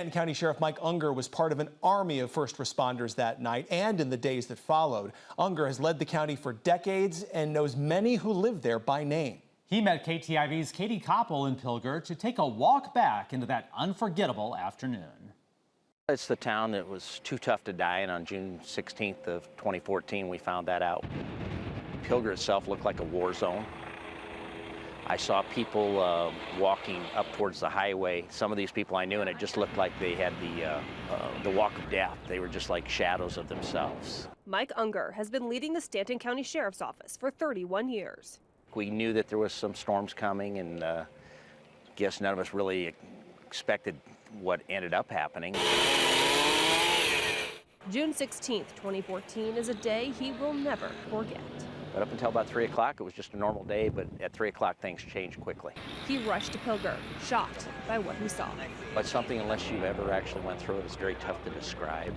Stanton County Sheriff Mike Unger was part of an army of first responders that night and in the days that followed. Unger has led the county for decades and knows many who live there by name. He met KTIV's Katie Koppel in Pilger to take a walk back into that unforgettable afternoon. It's the town that was too tough to die in. On June 16th of 2014, we found that out. Pilger itself looked like a war zone. I saw people walking up towards the highway. Some of these people I knew, and it just looked like they had the walk of death. They were just like shadows of themselves. Mike Unger has been leading the Stanton County Sheriff's Office for 31 years. We knew that there was some storms coming, and guess none of us really expected what ended up happening. June 16th, 2014 is a day he will never forget. But up until about 3 o'clock, it was just a normal day, but at 3 o'clock, things changed quickly. He rushed to Pilger, shocked by what he saw. But something, unless you ever actually went through it, it's very tough to describe.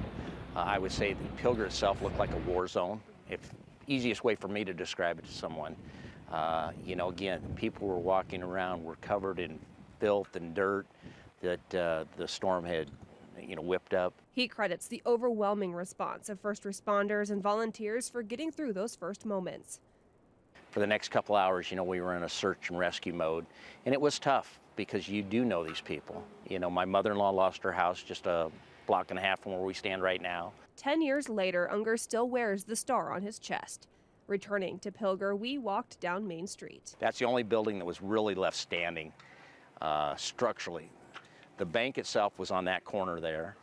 I would say that Pilger itself looked like a war zone. Easiest way for me to describe it to someone. You know, again, people were walking around, were covered in filth and dirt that the storm had, whipped up. He credits the overwhelming response of first responders and volunteers for getting through those first moments. For the next couple hours, we were in a search and rescue mode, and it was tough because you do know these people. My mother-in-law lost her house just a block and a half from where we stand right now. 10 years later, Unger still wears the star on his chest. Returning to Pilger, we walked down Main Street. That's the only building that was really left standing structurally. The bank itself was on that corner there,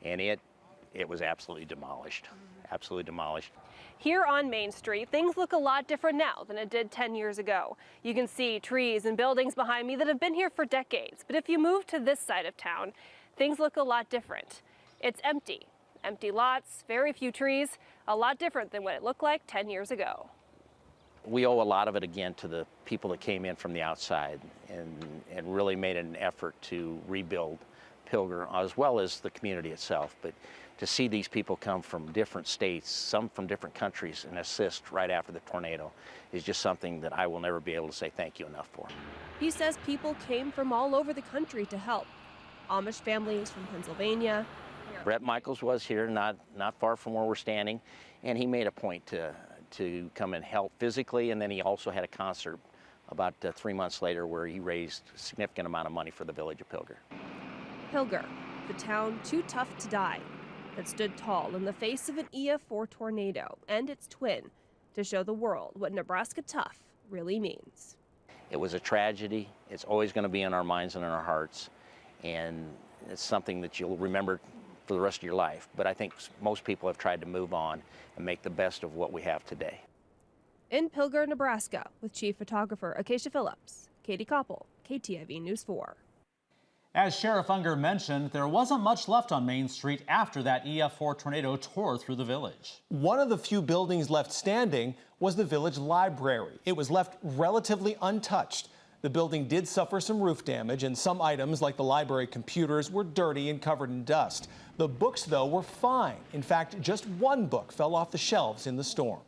and it was absolutely demolished, absolutely demolished. Here on Main Street, things look a lot different now than it did 10 years ago. You can see trees and buildings behind me that have been here for decades, but if you move to this side of town, things look a lot different. It's empty. Empty lots, very few trees, a lot different than what it looked like 10 years ago. We owe a lot of it, again, to the people that came in from the outside and really made an effort to rebuild Pilger, as well as the community itself. But to see these people come from different states, some from different countries, and assist right after the tornado is just something that I will never be able to say thank you enough for. He says people came from all over the country to help. Amish families from Pennsylvania. Brett Michaels was here, not far from where we're standing, and he made a point to come and help physically, and then he also had a concert about 3 months later where he raised a significant amount of money for the village of Pilger. Pilger, the town too tough to die, that stood tall in the face of an EF4 tornado and its twin to show the world what Nebraska tough really means. It was a tragedy. It's always going to be in our minds and in our hearts, and it's something that you'll remember for the rest of your life. But I think most people have tried to move on and make the best of what we have today. In Pilger, Nebraska, with Chief Photographer Acacia Phillips, Katie Koppel, KTIV News 4. As Sheriff Unger mentioned, there wasn't much left on Main Street after that EF4 tornado tore through the village. One of the few buildings left standing was the village library. It was left relatively untouched. The building did suffer some roof damage, and some items, like the library computers, were dirty and covered in dust. The books, though, were fine. In fact, just one book fell off the shelves in the storm.